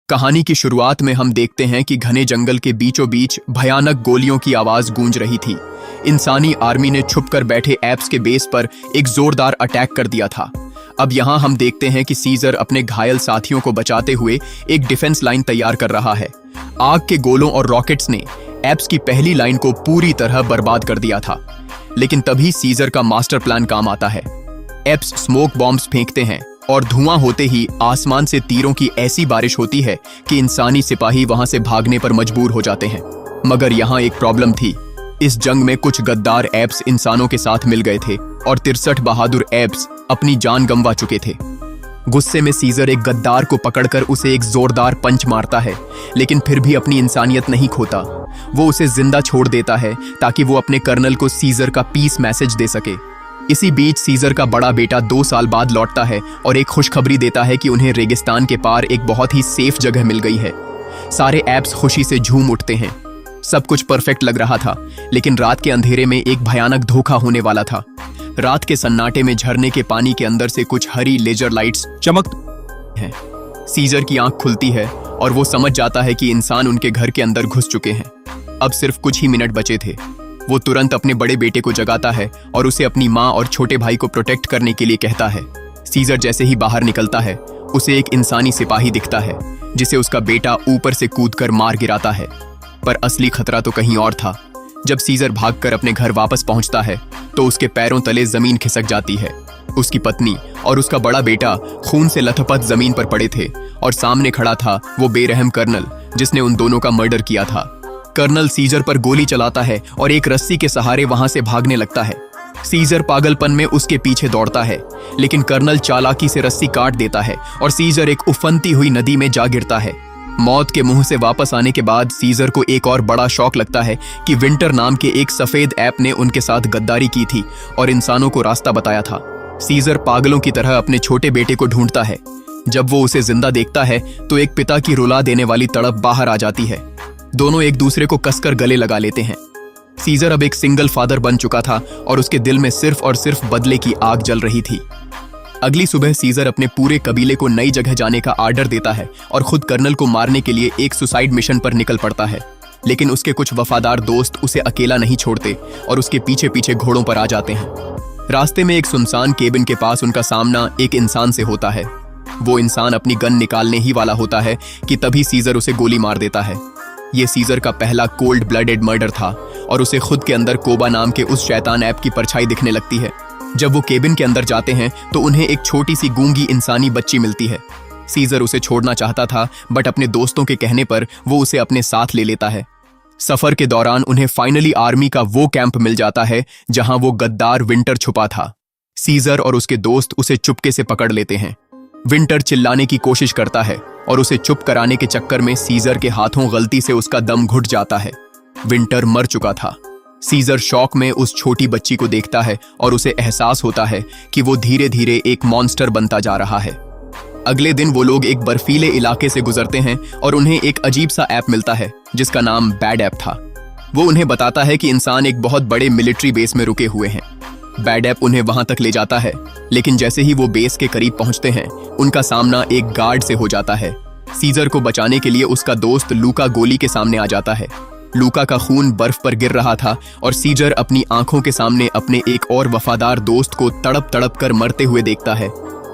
कहानी की शुरुआत में हम देखते हैं कि घने जंगल के बीचों बीच भयानक गोलियों की आवाज गूंज रही थी। इंसानी आर्मी ने छुपकर बैठे एप्स के बेस पर एक जोरदार अटैक कर दिया था। अब यहाँ हम देखते हैं कि सीजर अपने घायल साथियों को बचाते हुए एक डिफेंस लाइन तैयार कर रहा है। आग के गोलों और रॉकेट्स ने एप्स की पहली लाइन को पूरी तरह बर्बाद कर दिया था, लेकिन तभी सीजर का मास्टर प्लान काम आता है। एप्स स्मोक बॉम्ब्स फेंकते हैं और धुआं होते ही आसमान से तीरों की ऐसी बारिश होती है कि इंसानी सिपाही वहां से भागने पर मजबूर हो जाते हैं। मगर यहाँ एक प्रॉब्लम थी। इस जंग में कुछ गद्दार एप्स इंसानों के साथ मिल गए थे और 63 बहादुर एप्स अपनी जान गंवा चुके थे। गुस्से में सीजर एक गद्दार को पकड़कर उसे एक जोरदार पंच मारता है, लेकिन फिर भी अपनी इंसानियत नहीं खोता। वो उसे जिंदा छोड़ देता है ताकि वो अपने कर्नल को सीजर का पीस मैसेज दे सके। इसी बीच सीजर का बड़ा बेटा 2 साल बाद लौटता है और एक खुशखबरी देता है कि उन्हें रेगिस्तान के पार एक बहुत ही सेफ जगह मिल गई है। सारे एप्स खुशी से झूम उठते हैं। सब कुछ परफेक्ट लग रहा था, लेकिन रात के अंधेरे में एक भयानक धोखा होने वाला था। रात के सन्नाटे में झरने के पानी के अंदर से कुछ हरी लेजर लाइट्स चमक हैं। सीजर की आंख खुलती है और वो समझ जाता है कि इंसान उनके घर के अंदर घुस चुके हैं। अब सिर्फ कुछ ही मिनट बचे थे। वो तुरंत अपने बड़े बेटे को जगाता है और उसे अपनी माँ और छोटे भाई को प्रोटेक्ट करने के लिए कहता है। सीजर जैसे ही बाहर निकलता है, उसे एक इंसानी सिपाही दिखता है जिसे उसका बेटा ऊपर से कूदकर मार गिराता है। पर असली खतरा तो कहीं और था। जब सीजर भागकर अपने घर वापस पहुंचता है तो उसके पैरों तले जमीन खिसक जाती है। उसकी पत्नी और उसका बड़ा बेटा खून से लथपथ जमीन पर पड़े थे और सामने खड़ा था वो बेरहम कर्नल जिसने उन दोनों का मर्डर किया था। कर्नल सीजर पर गोली चलाता है और एक रस्सी के सहारे वहां से भागने लगता है। सीजर पागलपन में उसके पीछे दौड़ता है, लेकिन कर्नल चालाकी से रस्सी काट देता है और सीजर एक उफनती हुई नदी में जा गिरता है। मौत के मुंह से वापस आने के बाद सीजर को एक और बड़ा शौक लगता है कि विंटर नाम के एक सफेद ऐप ने उनके साथ गद्दारी की थी और इंसानों को रास्ता बताया था। सीजर पागलों की तरह अपने छोटे बेटे को ढूंढता है। जब वो उसे जिंदा देखता है तो एक पिता की रुला देने वाली तड़प बाहर आ जाती है। दोनों एक दूसरे को कसकर गले लगा लेते हैं। सीजर अब एक सिंगल फादर बन चुका था और उसके दिल में सिर्फ और सिर्फ बदले की आग जल रही थी। अगली सुबह सीजर अपने पूरे कबीले को नई जगह जाने का आर्डर देता है और खुद कर्नल को मारने के लिए एक सुसाइड मिशन पर निकल पड़ता है। लेकिन उसके कुछ वफादार दोस्त उसे अकेला नहीं छोड़ते और उसके पीछे पीछे घोड़ों पर आ जाते हैं। रास्ते में एक सुनसान केबिन के पास उनका सामना एक इंसान से होता है। वो इंसान अपनी गन निकालने ही वाला होता है कि तभी सीजर उसे गोली मार देता है। ये सीजर का पहला कोल्ड ब्लडेड मर्डर था और उसे खुद के अंदर कोबा नाम के उस शैतान ऐप की परछाई दिखने लगती है। जब वो केबिन के अंदर जाते हैं तो उन्हें एक छोटी सी गूंगी इंसानी बच्ची मिलती है। सीजर उसे छोड़ना चाहता था, बट अपने दोस्तों के कहने पर वो उसे अपने साथ ले लेता है। सफर के दौरान उन्हें फाइनली आर्मी का वो कैंप मिल जाता है जहां वो गद्दार विंटर छुपा था। सीजर और उसके दोस्त उसे चुपके से पकड़ लेते हैं। विंटर चिल्लाने की कोशिश करता है और उसे चुप कराने के चक्कर में सीजर के हाथों गलती से उसका दम घुट जाता है। विंटर मर चुका था। सीजर शौक में उस छोटी बच्ची को देखता है और उसे एहसास होता है कि वो धीरे धीरे एक मॉन्स्टर बनता जा रहा है। अगले दिन वो लोग एक बर्फीले इलाके से गुजरते हैं और उन्हें एक अजीब सा ऐप मिलता है जिसका नाम बैड ऐप था। वो उन्हें बताता है कि इंसान एक बहुत बड़े मिलिट्री बेस में रुके हुए हैं। बैड ऐप उन्हें वहां तक ले जाता है, लेकिन जैसे ही वो बेस के करीब पहुंचते हैं उनका सामना एक गार्ड से हो जाता है। सीजर को बचाने के लिए उसका दोस्त लूका गोली के सामने आ जाता है। लूका का खून बर्फ पर गिर रहा था और सीजर अपनी आंखों के सामने अपने एक और वफादार दोस्त को तड़प तड़प कर मरते हुए देखता है।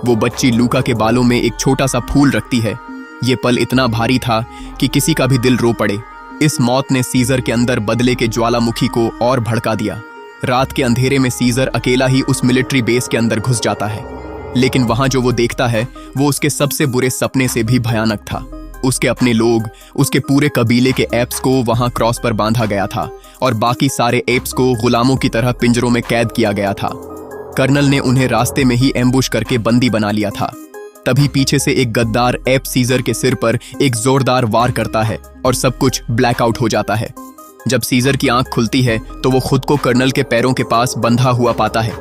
वो बच्ची लूका के बालों में एक छोटा सा फूल रखती है। ये पल इतना भारी था कि किसी का भी दिल रो पड़े। इस मौत ने सीजर के अंदर बदले के ज्वालामुखी को और भड़का दिया। रात के अंधेरे में सीजर अकेला ही उस मिलिट्री बेस के अंदर घुस जाता है, लेकिन वहां जो वो देखता है वो उसके सबसे बुरे सपने से भी भयानक था। उसके अपने लोग, उसके पूरे कबीले के एप्स को वहां क्रॉस पर बांधा गया था और बाकी सारे एप्स को गुलामों की तरह पिंजरों में कैद किया गया था। कर्नल ने उन्हें रास्ते में ही एम्बुश करके बंदी बना लिया था। तभी पीछे से एक गद्दार एप सीजर के सिर पर एक जोरदार वार करता है और सब कुछ ब्लैकआउट हो जाता है। जब सीजर की आंख खुलती है तो वो खुद को कर्नल के पैरों के पास बंधा हुआ पाता है।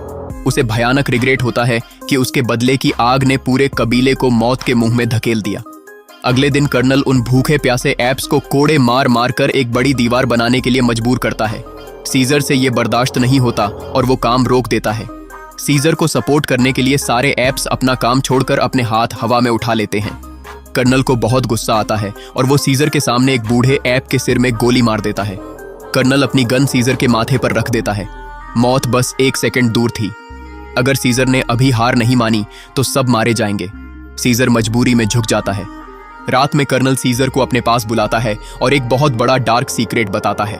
उसे भयानक रिग्रेट होता है कि उसके बदले की आग ने पूरे कबीले को मौत के मुंह में धकेल दिया। अगले दिन कर्नल उन भूखे प्यासे एप्स को कोड़े मार मार कर एक बड़ी दीवार बनाने के लिए मजबूर करता है। सीजर से ये बर्दाश्त नहीं होता और वो काम रोक देता है। सीजर को सपोर्ट करने के लिए सारे एप्स अपना काम छोड़कर अपने हाथ हवा में उठा लेते हैं। कर्नल को बहुत गुस्सा आता है और वो सीजर के सामने एक बूढ़े ऐप के सिर में गोली मार देता है। कर्नल अपनी गन सीजर के माथे पर रख देता है। मौत बस 1 सेकंड दूर थी। अगर सीजर ने अभी हार नहीं मानी तो सब मारे जाएंगे। सीजर मजबूरी में झुक जाता है। रात में कर्नल सीजर को अपने पास बुलाता है और एक बहुत बड़ा डार्क सीक्रेट बताता है।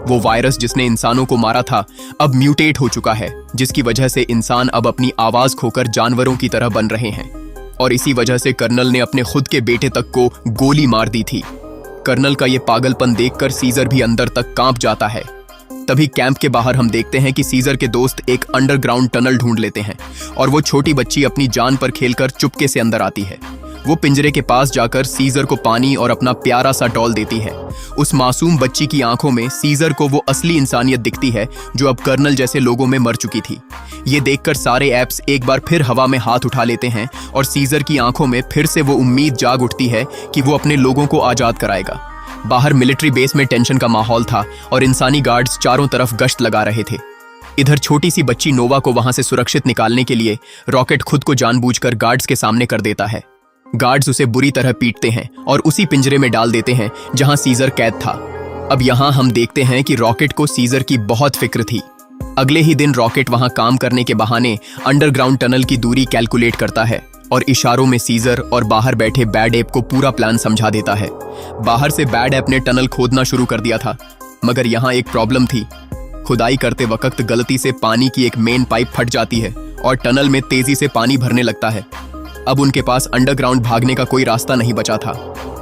वो वायरस जिसने इंसानों को मारा था अब म्यूटेट हो चुका है, जिसकी वजह से इंसान अब अपनी आवाज खोकर जानवरों की तरह बन रहे हैं। और इसी वजह से कर्नल ने अपने खुद के बेटे तक को गोली मार दी थी। कर्नल का ये पागलपन देखकर सीजर भी अंदर तक कांप जाता है। तभी कैंप के बाहर हम देखते हैं कि सीजर के दोस्त एक अंडरग्राउंड टनल ढूंढ लेते हैं और वो छोटी बच्ची अपनी जान पर खेलकर चुपके से अंदर आती है। वो पिंजरे के पास जाकर सीजर को पानी और अपना प्यारा सा डॉल देती है। उस मासूम बच्ची की आंखों में सीजर को वो असली इंसानियत दिखती है जो अब कर्नल जैसे लोगों में मर चुकी थी। ये देखकर सारे एप्स एक बार फिर हवा में हाथ उठा लेते हैं और सीजर की आंखों में फिर से वो उम्मीद जाग उठती है कि वो अपने लोगों को आजाद कराएगा। बाहर मिलिट्री बेस में टेंशन का माहौल था और इंसानी गार्ड्स चारों तरफ गश्त लगा रहे थे। इधर छोटी सी बच्ची नोवा को वहां से सुरक्षित निकालने के लिए रॉकेट खुद को जानबूझकर गार्ड्स के सामने कर देता है। गार्ड्स उसे बुरी तरह पीटते हैं और उसी पिंजरे में डाल देते हैं जहां सीजर कैद था। अब यहां हम देखते हैं कि रॉकेट को सीजर की बहुत फिक्र थी। अगले ही दिन रॉकेट वहां काम करने के बहाने अंडरग्राउंड टनल की दूरी कैलकुलेट करता है और इशारों में सीजर और बाहर बैठे बैड ऐप को पूरा प्लान समझा देता है। बाहर से बैड ऐप ने टनल खोदना शुरू कर दिया था, मगर यहाँ एक प्रॉब्लम थी। खुदाई करते वक्त गलती से पानी की एक मेन पाइप फट जाती है और टनल में तेजी से पानी भरने लगता है। अब उनके पास अंडरग्राउंड भागने का कोई रास्ता नहीं बचा था।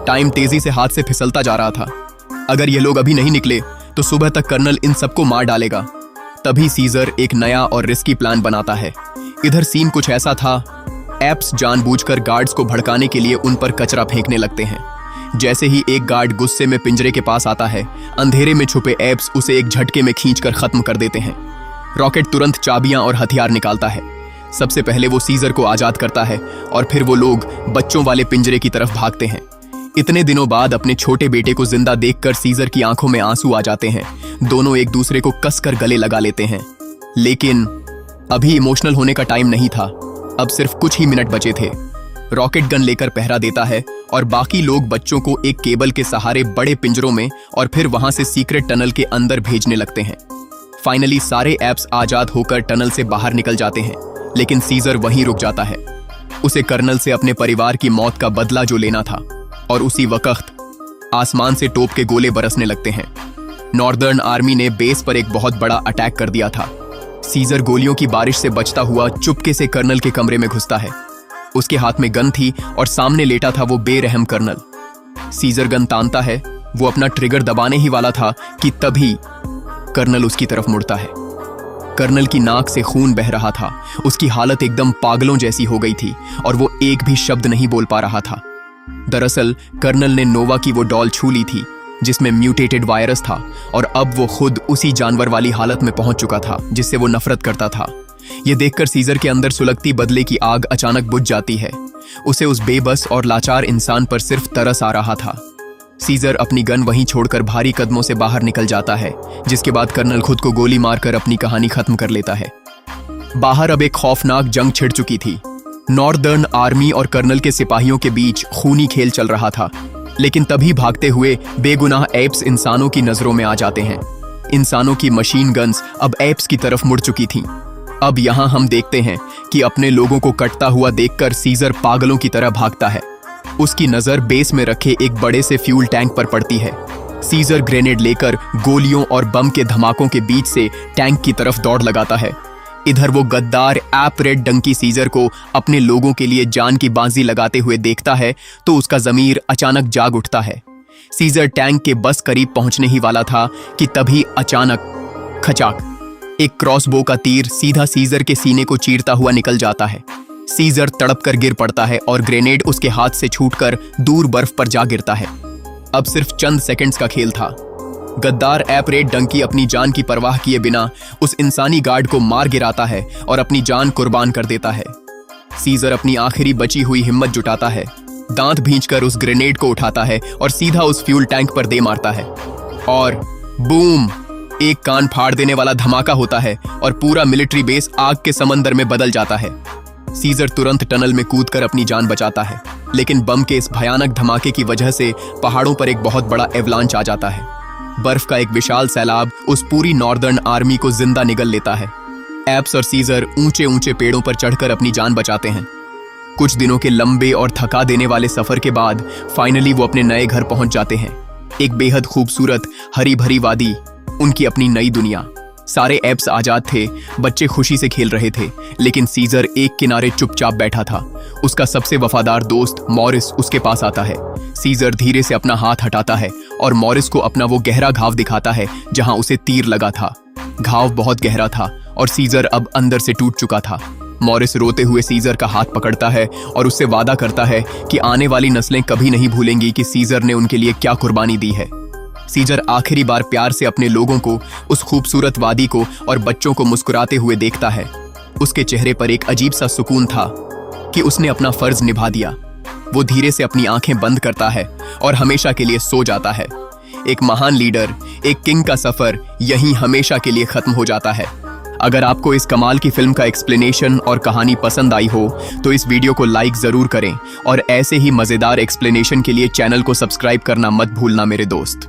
टाइम तेजी से हाथ से फिसलता जा रहा था। अगर ये लोग अभी नहीं निकले तो सुबह तक कर्नल इन सबको मार डालेगा। तभी सीजर एक नया और रिस्की प्लान बनाता है। इधर सीन कुछ ऐसा था, एप्स जानबूझकर गार्ड्स को भड़काने के लिए उन पर कचरा फेंकने लगते हैं। जैसे ही एक गार्ड गुस्से में पिंजरे के पास आता है, अंधेरे में छुपे एप्स उसे एक झटके में खींचकर खत्म कर देते हैं। रॉकेट तुरंत चाबियां और हथियार निकालता है। सबसे पहले वो सीजर को आजाद करता है और फिर वो लोग बच्चों वाले पिंजरे की तरफ भागते हैं। इतने दिनों बाद अपने छोटे बेटे को जिंदा देखकर सीजर की आंखों में आंसू आ जाते हैं। दोनों एक दूसरे को कसकर गले लगा लेते हैं। लेकिन अभी इमोशनल होने का टाइम नहीं था। अब सिर्फ कुछ ही मिनट बचे थे। रॉकेट गन लेकर पहरा देता है और बाकी लोग बच्चों को एक केबल के सहारे बड़े पिंजरों में और फिर वहां से सीक्रेट टनल के अंदर भेजने लगते हैं। फाइनली सारे एप्स आजाद होकर टनल से बाहर निकल जाते हैं, लेकिन सीजर वहीं रुक जाता है। उसे कर्नल से अपने परिवार की मौत का बदला जो लेना था। और उसी वक्त आसमान से तोप के गोले बरसने लगते हैं। नॉर्दर्न आर्मी ने बेस पर एक बहुत बड़ा अटैक कर दिया था। सीजर गोलियों की बारिश से बचता हुआ चुपके से कर्नल के कमरे में घुसता है। उसके हाथ में गन थी और सामने लेटा था वो बेरहम कर्नल। सीजर गन तानता है। वो अपना ट्रिगर दबाने ही वाला था कि तभी कर्नल उसकी तरफ मुड़ता है। कर्नल की नाक से खून बह रहा था। उसकी हालत एकदम पागलों जैसी हो गई थी और वो एक भी शब्द नहीं बोल पा रहा था। दरअसल कर्नल ने नोवा की वो डॉल छू ली थी जिसमें म्यूटेटेड वायरस था और अब वो खुद उसी जानवर वाली हालत में पहुंच चुका था जिससे वो नफरत करता था। ये देखकर सीजर के अंदर सुलगती बदले की आग अचानक बुझ जाती है। उसे उस बेबस और लाचार इंसान पर सिर्फ तरस आ रहा था। सीजर अपनी गन वहीं छोड़कर भारी कदमों से बाहर निकल जाता है, जिसके बाद कर्नल खुद को गोली मारकर अपनी कहानी खत्म कर लेता है। बाहर अब एक खौफनाक जंग छिड़ चुकी थी। नॉर्दर्न आर्मी और कर्नल के सिपाहियों के बीच खूनी खेल चल रहा था। लेकिन तभी भागते हुए बेगुनाह एप्स इंसानों की नजरों में आ जाते हैं। इंसानों की मशीन गन्स अब एप्स की तरफ मुड़ चुकी थीं। अब यहां हम देखते हैं कि अपने लोगों को कटता हुआ देखकर सीजर पागलों की तरह भागता है। उसकी नजर बेस में रखे एक बड़े से फ्यूल टैंक पर पड़ती है। सीजर ग्रेनेड लेकर गोलियों और बम के धमाकों के बीच से टैंक की तरफ दौड़ लगाता है। इधर वो गद्दार ऐप रेड डंकी सीजर को अपने लोगों के लिए जान की बाजी लगाते हुए देखता है तो उसका ज़मीर अचानक जाग उठता है। सीजर टैंक के बस करीब पहुंचने ही वाला था कि तभी अचानक खचाक एक क्रॉसबो का तीर सीधा सीजर के सीने को चीरता हुआ निकल जाता है। सीजर तड़प कर गिर पड़ता है और ग्रेनेड उसके हाथ से छूटकर दूर बर्फ पर जा गिरता है। अब सिर्फ चंद सेकंड्स का खेल था। गद्दार ऐप रेड डंकी अपनी जान की परवाह किए बिना उस इंसानी गार्ड को मार गिराता है और अपनी जान कुर्बान कर देता है। सीजर अपनी आखिरी बची हुई हिम्मत जुटाता है, दांत भींचकर उस ग्रेनेड को उठाता है और सीधा उस फ्यूल टैंक पर दे मारता है और बूम, एक कान फाड़ देने वाला धमाका होता है और पूरा मिलिट्री बेस आग के समंदर में बदल जाता है। सीजर तुरंत टनल में कूदकर अपनी जान बचाता है, लेकिन बम के इस भयानक धमाके की वजह से पहाड़ों पर एक बहुत बड़ा एवलांच आ जाता है। बर्फ का एक विशाल सैलाब उस पूरी नॉर्दर्न आर्मी को जिंदा निगल लेता है। एप्स और सीजर ऊंचे ऊंचे पेड़ों पर चढ़कर अपनी जान बचाते हैं। कुछ दिनों के लंबे और थका देने वाले सफर के बाद फाइनली वो अपने नए घर पहुंच जाते हैं। एक बेहद खूबसूरत हरी भरी वादी, उनकी अपनी नई दुनिया। सारे एप्स आजाद थे, बच्चे खुशी से खेल रहे थे, लेकिन सीजर एक किनारे चुपचाप बैठा था। उसका सबसे वफादार दोस्त मॉरिस उसके पास आता है। सीजर धीरे से अपना हाथ हटाता है और मॉरिस को अपना वो गहरा घाव दिखाता है जहां उसे तीर लगा था। घाव बहुत गहरा था और सीजर अब अंदर से टूट चुका था। मॉरिस रोते हुए सीजर का हाथ पकड़ता है और उससे वादा करता है कि आने वाली नस्लें कभी नहीं भूलेंगी कि सीजर ने उनके लिए क्या कुर्बानी दी है। सीजर आखिरी बार प्यार से अपने लोगों को, उस खूबसूरत वादी को और बच्चों को मुस्कुराते हुए देखता है। उसके चेहरे पर एक अजीब सा सुकून था कि उसने अपना फर्ज निभा दिया। वो धीरे से अपनी आंखें बंद करता है और हमेशा के लिए सो जाता है। एक महान लीडर, एक किंग का सफर यहीं हमेशा के लिए खत्म हो जाता है। अगर आपको इस कमाल की फिल्म का एक्सप्लेनेशन और कहानी पसंद आई हो तो इस वीडियो को लाइक जरूर करें और ऐसे ही मजेदार एक्सप्लेनेशन के लिए चैनल को सब्सक्राइब करना मत भूलना मेरे दोस्त।